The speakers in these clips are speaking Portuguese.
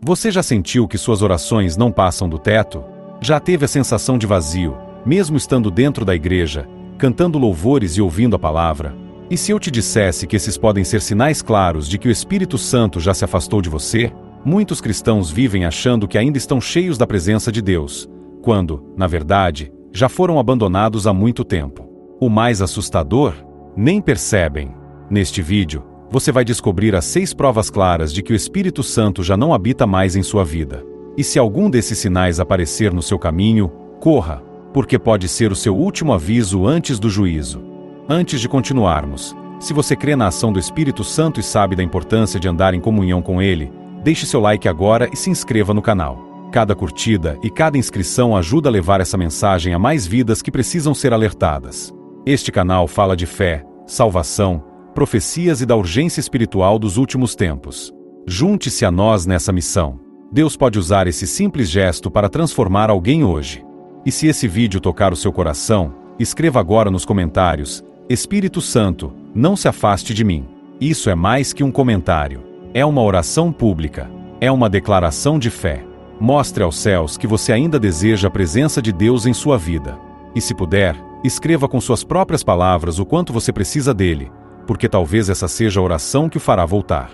Você já sentiu que suas orações não passam do teto? Já teve a sensação de vazio, mesmo estando dentro da igreja, cantando louvores e ouvindo a palavra? E se eu te dissesse que esses podem ser sinais claros de que o Espírito Santo já se afastou de você? Muitos cristãos vivem achando que ainda estão cheios da presença de Deus, quando, na verdade, já foram abandonados há muito tempo. O mais assustador? Nem percebem. Neste vídeo, você vai descobrir as 6 provas claras de que o Espírito Santo já não habita mais em sua vida. E se algum desses sinais aparecer no seu caminho, corra, porque pode ser o seu último aviso antes do juízo. Antes de continuarmos, se você crê na ação do Espírito Santo e sabe da importância de andar em comunhão com Ele, deixe seu like agora e se inscreva no canal. Cada curtida e cada inscrição ajuda a levar essa mensagem a mais vidas que precisam ser alertadas. Este canal fala de fé, salvação, profecias e da urgência espiritual dos últimos tempos. Junte-se a nós nessa missão. Deus pode usar esse simples gesto para transformar alguém hoje. E se esse vídeo tocar o seu coração, escreva agora nos comentários: Espírito Santo, não se afaste de mim. Isso é mais que um comentário. É uma oração pública. É uma declaração de fé. Mostre aos céus que você ainda deseja a presença de Deus em sua vida. E se puder, escreva com suas próprias palavras o quanto você precisa dele, porque talvez essa seja a oração que o fará voltar.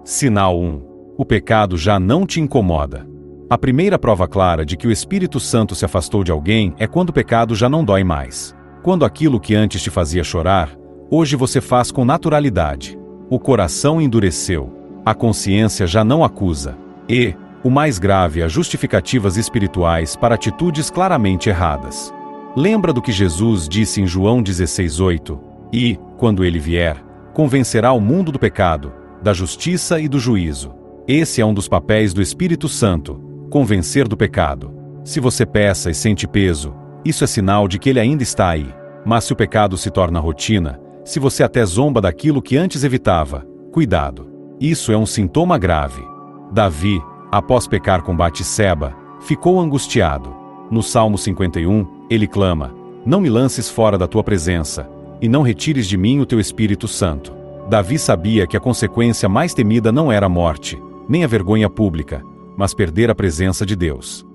Sinal 1. O pecado já não te incomoda. A primeira prova clara de que o Espírito Santo se afastou de alguém é quando o pecado já não dói mais. Quando aquilo que antes te fazia chorar, hoje você faz com naturalidade. O coração endureceu. A consciência já não acusa. E, o mais grave, as justificativas espirituais para atitudes claramente erradas. Lembra do que Jesus disse em João 16:8? E, quando ele vier, convencerá o mundo do pecado, da justiça e do juízo. Esse é um dos papéis do Espírito Santo, convencer do pecado. Se você peça e sente peso, isso é sinal de que ele ainda está aí. Mas se o pecado se torna rotina, se você até zomba daquilo que antes evitava, cuidado. Isso é um sintoma grave. Davi, após pecar com Batseba, ficou angustiado. No Salmo 51, ele clama: não me lances fora da tua presença, e não retires de mim o teu Espírito Santo. Davi sabia que a consequência mais temida não era a morte, nem a vergonha pública, mas perder a presença de Deus.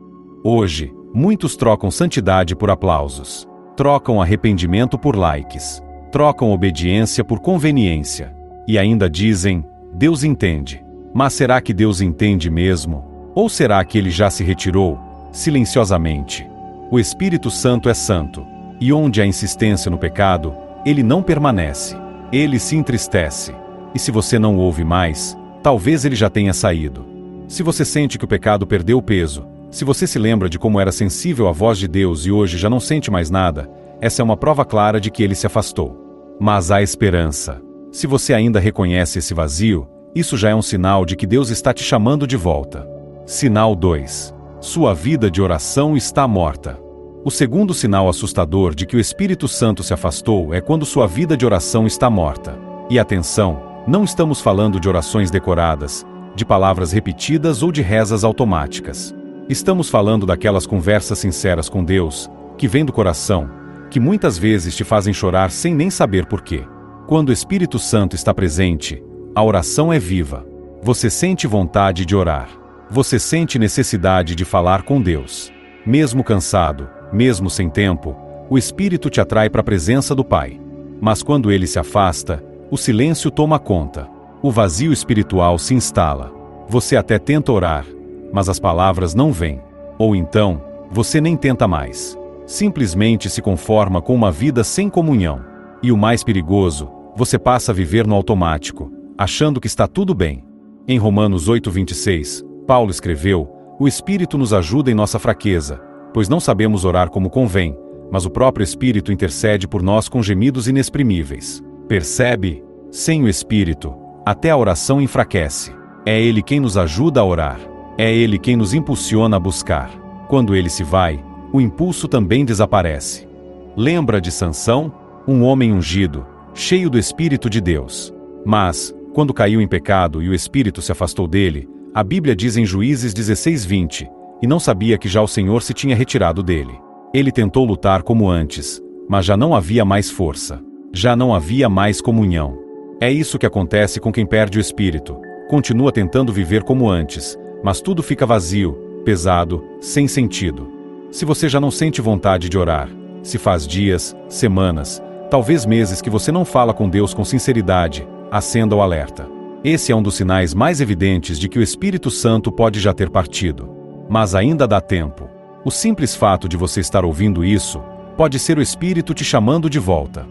Hoje, muitos trocam santidade por aplausos. Trocam arrependimento por likes. Trocam obediência por conveniência. E ainda dizem: Deus entende. Mas será que Deus entende mesmo? Ou será que ele já se retirou, silenciosamente? O Espírito Santo é santo, e onde há insistência no pecado, ele não permanece. Ele se entristece. E se você não ouve mais, talvez ele já tenha saído. Se você sente que o pecado perdeu peso, se você se lembra de como era sensível à voz de Deus e hoje já não sente mais nada, essa é uma prova clara de que ele se afastou. Mas há esperança. Se você ainda reconhece esse vazio, isso já é um sinal de que Deus está te chamando de volta. Sinal 2. Sua vida de oração está morta. O segundo sinal assustador de que o Espírito Santo se afastou é quando sua vida de oração está morta. E atenção, não estamos falando de orações decoradas, de palavras repetidas ou de rezas automáticas. Estamos falando daquelas conversas sinceras com Deus, que vêm do coração, que muitas vezes te fazem chorar sem nem saber por quê. Quando o Espírito Santo está presente, a oração é viva. Você sente vontade de orar. Você sente necessidade de falar com Deus. Mesmo cansado, mesmo sem tempo, o Espírito te atrai para a presença do Pai. Mas quando ele se afasta, o silêncio toma conta. O vazio espiritual se instala. Você até tenta orar, mas as palavras não vêm. Ou então, você nem tenta mais. Simplesmente se conforma com uma vida sem comunhão. E o mais perigoso, você passa a viver no automático, achando que está tudo bem. Em Romanos 8:26, Paulo escreveu: o Espírito nos ajuda em nossa fraqueza, pois não sabemos orar como convém, mas o próprio Espírito intercede por nós com gemidos inexprimíveis. Percebe? Sem o Espírito, até a oração enfraquece. É Ele quem nos ajuda a orar. É Ele quem nos impulsiona a buscar. Quando Ele se vai, o impulso também desaparece. Lembra de Sansão? Um homem ungido, cheio do Espírito de Deus. Mas, quando caiu em pecado e o Espírito se afastou dele, a Bíblia diz em Juízes 16:20, e não sabia que já o Senhor se tinha retirado dele. Ele tentou lutar como antes, mas já não havia mais força. Já não havia mais comunhão. É isso que acontece com quem perde o Espírito. Continua tentando viver como antes, mas tudo fica vazio, pesado, sem sentido. Se você já não sente vontade de orar, se faz dias, semanas, talvez meses que você não fala com Deus com sinceridade, acenda o alerta. Esse é um dos sinais mais evidentes de que o Espírito Santo pode já ter partido. Mas ainda dá tempo. O simples fato de você estar ouvindo isso pode ser o Espírito te chamando de volta.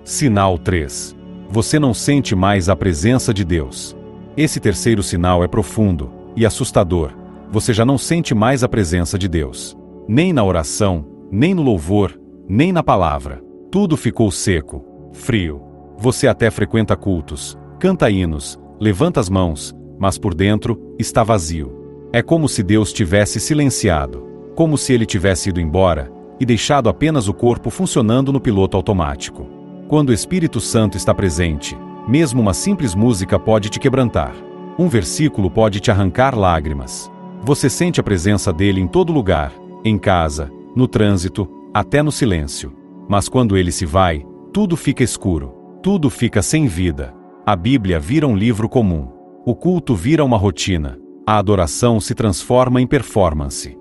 Sinal 3. Você não sente mais a presença de Deus. Esse terceiro sinal é profundo e assustador. Você já não sente mais a presença de Deus. Nem na oração, nem no louvor, nem na palavra. Tudo ficou seco, frio. Você até frequenta cultos, canta hinos, levanta as mãos, mas por dentro está vazio. É como se Deus tivesse silenciado, como se ele tivesse ido embora e deixado apenas o corpo funcionando no piloto automático. Quando o Espírito Santo está presente, mesmo uma simples música pode te quebrantar. Um versículo pode te arrancar lágrimas. Você sente a presença dele em todo lugar, em casa, no trânsito, até no silêncio. Mas quando ele se vai, tudo fica escuro, tudo fica sem vida. A Bíblia vira um livro comum. O culto vira uma rotina. A adoração se transforma em performance.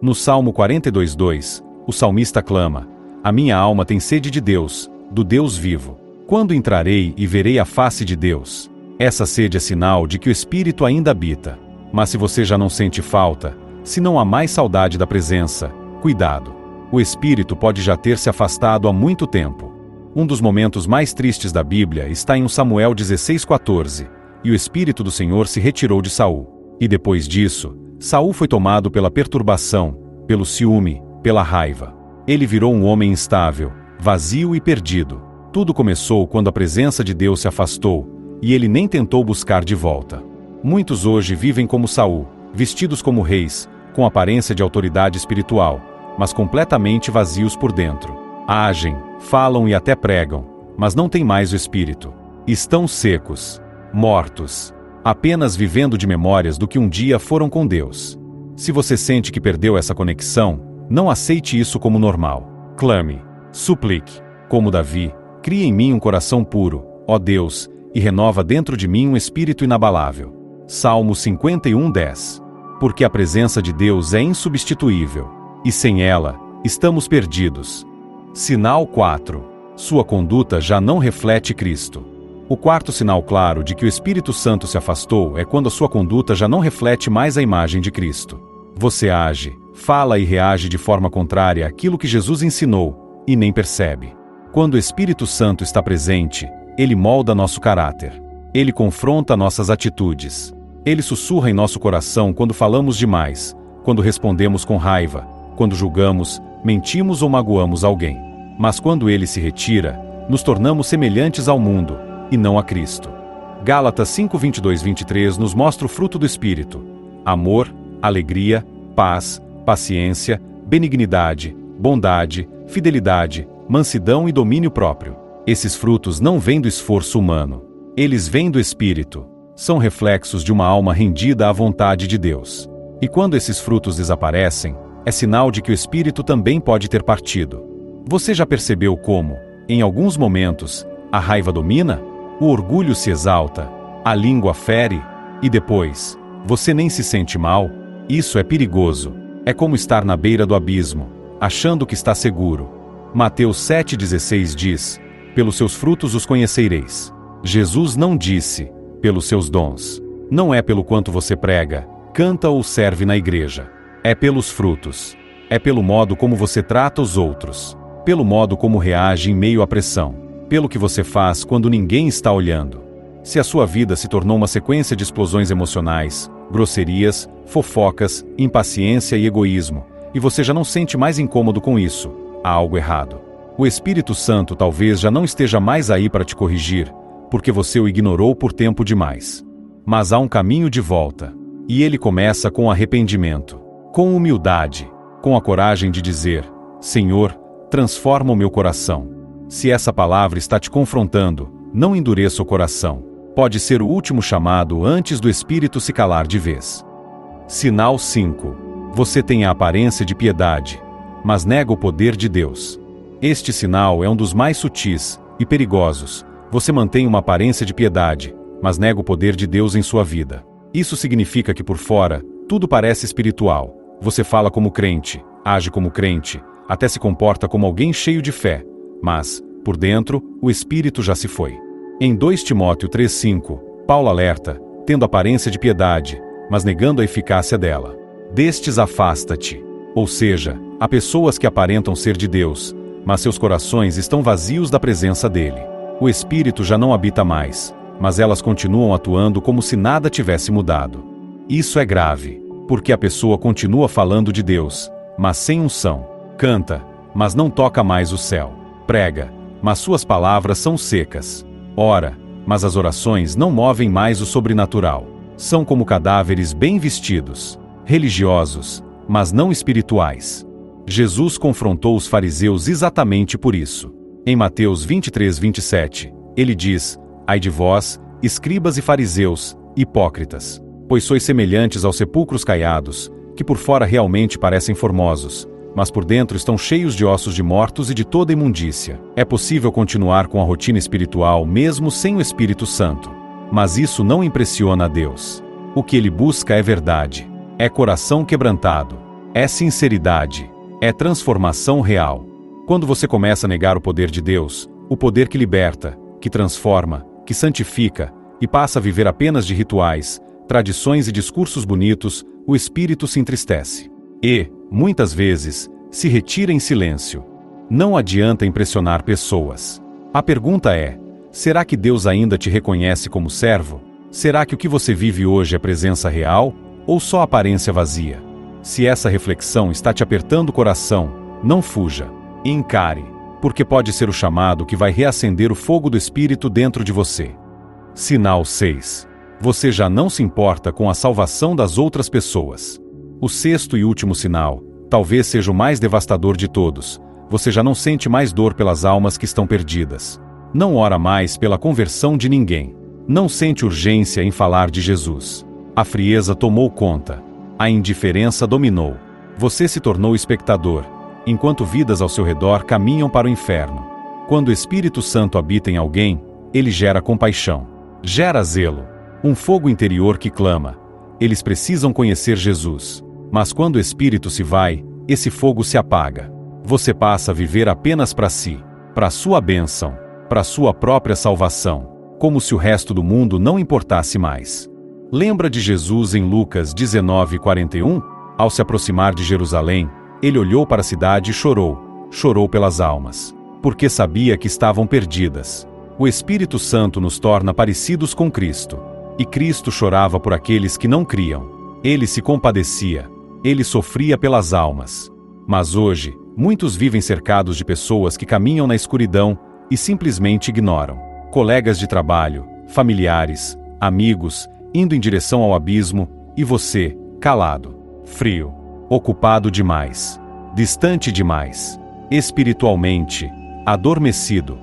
No Salmo 42:2, o salmista clama: "A minha alma tem sede de Deus, do Deus vivo. Quando entrarei e verei a face de Deus?" Essa sede é sinal de que o Espírito ainda habita. Mas se você já não sente falta, se não há mais saudade da presença, cuidado. O Espírito pode já ter se afastado há muito tempo. Um dos momentos mais tristes da Bíblia está em Samuel 16:14, e o Espírito do Senhor se retirou de Saul. E depois disso, Saul foi tomado pela perturbação, pelo ciúme, pela raiva. Ele virou um homem instável, vazio e perdido. Tudo começou quando a presença de Deus se afastou, e ele nem tentou buscar de volta. Muitos hoje vivem como Saul, vestidos como reis, com aparência de autoridade espiritual, mas completamente vazios por dentro. Agem, falam e até pregam, mas não têm mais o Espírito. Estão secos, mortos, apenas vivendo de memórias do que um dia foram com Deus. Se você sente que perdeu essa conexão, não aceite isso como normal. Clame, suplique. Como Davi, cria em mim um coração puro, ó Deus, e renova dentro de mim um espírito inabalável. Salmo 51:10. Porque a presença de Deus é insubstituível, e sem ela, estamos perdidos. Sinal 4. Sua conduta já não reflete Cristo. O quarto sinal claro de que o Espírito Santo se afastou é quando a sua conduta já não reflete mais a imagem de Cristo. Você age, fala e reage de forma contrária àquilo que Jesus ensinou, e nem percebe. Quando o Espírito Santo está presente, ele molda nosso caráter. Ele confronta nossas atitudes. Ele sussurra em nosso coração quando falamos demais, quando respondemos com raiva, quando julgamos, mentimos ou magoamos alguém. Mas quando ele se retira, nos tornamos semelhantes ao mundo, e não a Cristo. Gálatas 5:22-23 nos mostra o fruto do Espírito: amor, alegria, paz, paciência, benignidade, bondade, fidelidade, mansidão e domínio próprio. Esses frutos não vêm do esforço humano. Eles vêm do Espírito. São reflexos de uma alma rendida à vontade de Deus. E quando esses frutos desaparecem, é sinal de que o Espírito também pode ter partido. Você já percebeu como, em alguns momentos, a raiva domina? O orgulho se exalta? A língua fere? E depois, você nem se sente mal? Isso é perigoso. É como estar na beira do abismo, achando que está seguro. Mateus 7,16 diz: "Pelos seus frutos os conhecereis." Jesus não disse: "pelos seus dons." Não é pelo quanto você prega, canta ou serve na igreja. É pelos frutos. É pelo modo como você trata os outros. Pelo modo como reage em meio à pressão. Pelo que você faz quando ninguém está olhando. Se a sua vida se tornou uma sequência de explosões emocionais, grosserias, fofocas, impaciência e egoísmo, e você já não sente mais incômodo com isso, há algo errado. O Espírito Santo talvez já não esteja mais aí para te corrigir, porque você o ignorou por tempo demais. Mas há um caminho de volta. E ele começa com arrependimento, com humildade, com a coragem de dizer: "Senhor, transforma o meu coração." Se essa palavra está te confrontando, não endureça o coração. Pode ser o último chamado antes do Espírito se calar de vez. Sinal 5. Você tem a aparência de piedade, mas nega o poder de Deus. Este sinal é um dos mais sutis e perigosos. Você mantém uma aparência de piedade, mas nega o poder de Deus em sua vida. Isso significa que por fora, Tudo parece espiritual. Você fala como crente, age como crente, até se comporta como alguém cheio de fé. Mas, por dentro, o espírito já se foi. Em 2 Timóteo 3,5, Paulo alerta, tendo aparência de piedade, mas negando a eficácia dela. Destes afasta-te. Ou seja, há pessoas que aparentam ser de Deus, mas seus corações estão vazios da presença dele. O espírito já não habita mais, mas elas continuam atuando como se nada tivesse mudado. Isso é grave, porque a pessoa continua falando de Deus, mas sem unção. Canta, mas não toca mais o céu. Prega, mas suas palavras são secas. Ora, mas as orações não movem mais o sobrenatural. São como cadáveres bem vestidos, religiosos, mas não espirituais. Jesus confrontou os fariseus exatamente por isso. Em Mateus 23:27, ele diz: Ai de vós, escribas e fariseus, hipócritas, pois sois semelhantes aos sepulcros caiados, que por fora realmente parecem formosos, mas por dentro estão cheios de ossos de mortos e de toda imundícia. É possível continuar com a rotina espiritual mesmo sem o Espírito Santo. Mas isso não impressiona a Deus. O que ele busca é verdade, é coração quebrantado, é sinceridade, é transformação real. Quando você começa a negar o poder de Deus, o poder que liberta, que transforma, que santifica, e passa a viver apenas de rituais, tradições e discursos bonitos, o espírito se entristece. E, muitas vezes, se retira em silêncio. Não adianta impressionar pessoas. A pergunta é: será que Deus ainda te reconhece como servo? Será que o que você vive hoje é presença real, ou só aparência vazia? Se essa reflexão está te apertando o coração, não fuja. Encare, porque pode ser o chamado que vai reacender o fogo do Espírito dentro de você. Sinal 6. Você já não se importa com a salvação das outras pessoas. O sexto e último sinal, talvez seja o mais devastador de todos. Você já não sente mais dor pelas almas que estão perdidas. Não ora mais pela conversão de ninguém. Não sente urgência em falar de Jesus. A frieza tomou conta. A indiferença dominou. Você se tornou espectador, enquanto vidas ao seu redor caminham para o inferno. Quando o Espírito Santo habita em alguém, ele gera compaixão. Gera zelo. Um fogo interior que clama. Eles precisam conhecer Jesus. Mas quando o Espírito se vai, esse fogo se apaga. Você passa a viver apenas para si, para sua bênção, para sua própria salvação, como se o resto do mundo não importasse mais. Lembra de Jesus em Lucas 19:41? Ao se aproximar de Jerusalém, ele olhou para a cidade e chorou pelas almas, porque sabia que estavam perdidas. O Espírito Santo nos torna parecidos com Cristo. E Cristo chorava por aqueles que não criam. Ele se compadecia. Ele sofria pelas almas. Mas hoje, muitos vivem cercados de pessoas que caminham na escuridão e simplesmente ignoram. Colegas de trabalho, familiares, amigos, indo em direção ao abismo, e você, calado, frio, ocupado demais, distante demais, espiritualmente, adormecido.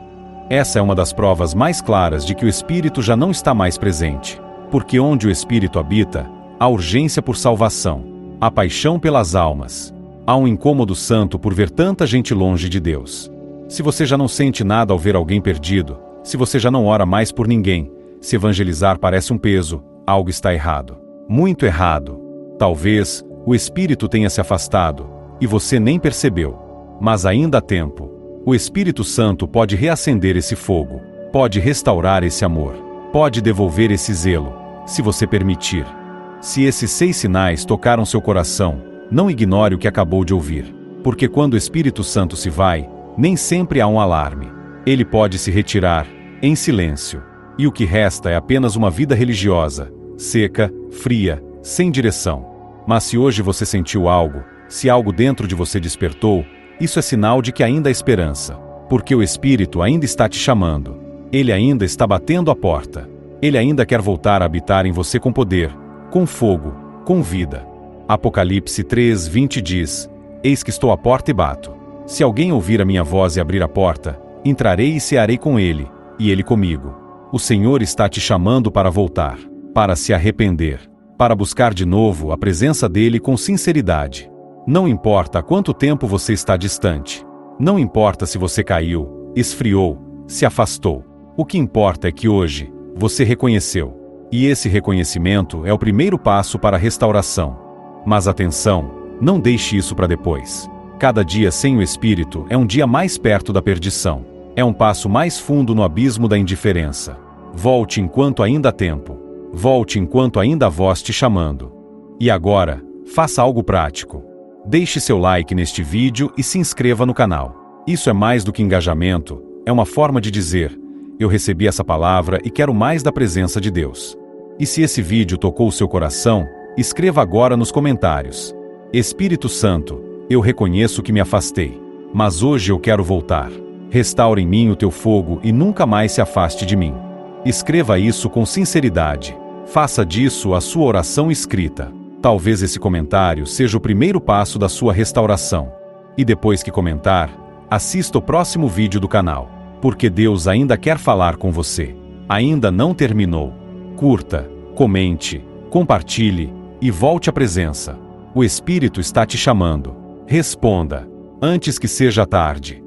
Essa é uma das provas mais claras de que o Espírito já não está mais presente. Porque onde o Espírito habita, há urgência por salvação, há paixão pelas almas, há um incômodo santo por ver tanta gente longe de Deus. Se você já não sente nada ao ver alguém perdido, se você já não ora mais por ninguém, se evangelizar parece um peso, algo está errado. Muito errado. Talvez o Espírito tenha se afastado, e você nem percebeu. Mas ainda há tempo. O Espírito Santo pode reacender esse fogo, pode restaurar esse amor, pode devolver esse zelo, se você permitir. Se esses 6 sinais tocaram seu coração, não ignore o que acabou de ouvir. Porque quando o Espírito Santo se vai, nem sempre há um alarme. Ele pode se retirar, em silêncio. E o que resta é apenas uma vida religiosa, seca, fria, sem direção. Mas se hoje você sentiu algo, se algo dentro de você despertou, isso é sinal de que ainda há esperança. Porque o Espírito ainda está te chamando. Ele ainda está batendo a porta. Ele ainda quer voltar a habitar em você com poder, com fogo, com vida. Apocalipse 3:20 diz: Eis que estou à porta e bato. Se alguém ouvir a minha voz e abrir a porta, entrarei e cearei com ele, e ele comigo. O Senhor está te chamando para voltar, para se arrepender, para buscar de novo a presença dele com sinceridade. Não importa há quanto tempo você está distante. Não importa se você caiu, esfriou, se afastou. O que importa é que hoje, você reconheceu. E esse reconhecimento é o primeiro passo para a restauração. Mas atenção, não deixe isso para depois. Cada dia sem o Espírito é um dia mais perto da perdição. É um passo mais fundo no abismo da indiferença. Volte enquanto ainda há tempo. Volte enquanto ainda há voz te chamando. E agora, faça algo prático. Deixe seu like neste vídeo e se inscreva no canal. Isso é mais do que engajamento, é uma forma de dizer: eu recebi essa palavra e quero mais da presença de Deus. E se esse vídeo tocou o seu coração, escreva agora nos comentários: Espírito Santo, eu reconheço que me afastei, mas hoje eu quero voltar. Restaura em mim o teu fogo e nunca mais se afaste de mim. Escreva isso com sinceridade. Faça disso a sua oração escrita. Talvez esse comentário seja o primeiro passo da sua restauração. E depois que comentar, assista o próximo vídeo do canal, porque Deus ainda quer falar com você. Ainda não terminou. Curta, comente, compartilhe e volte à presença. O Espírito está te chamando. Responda, antes que seja tarde.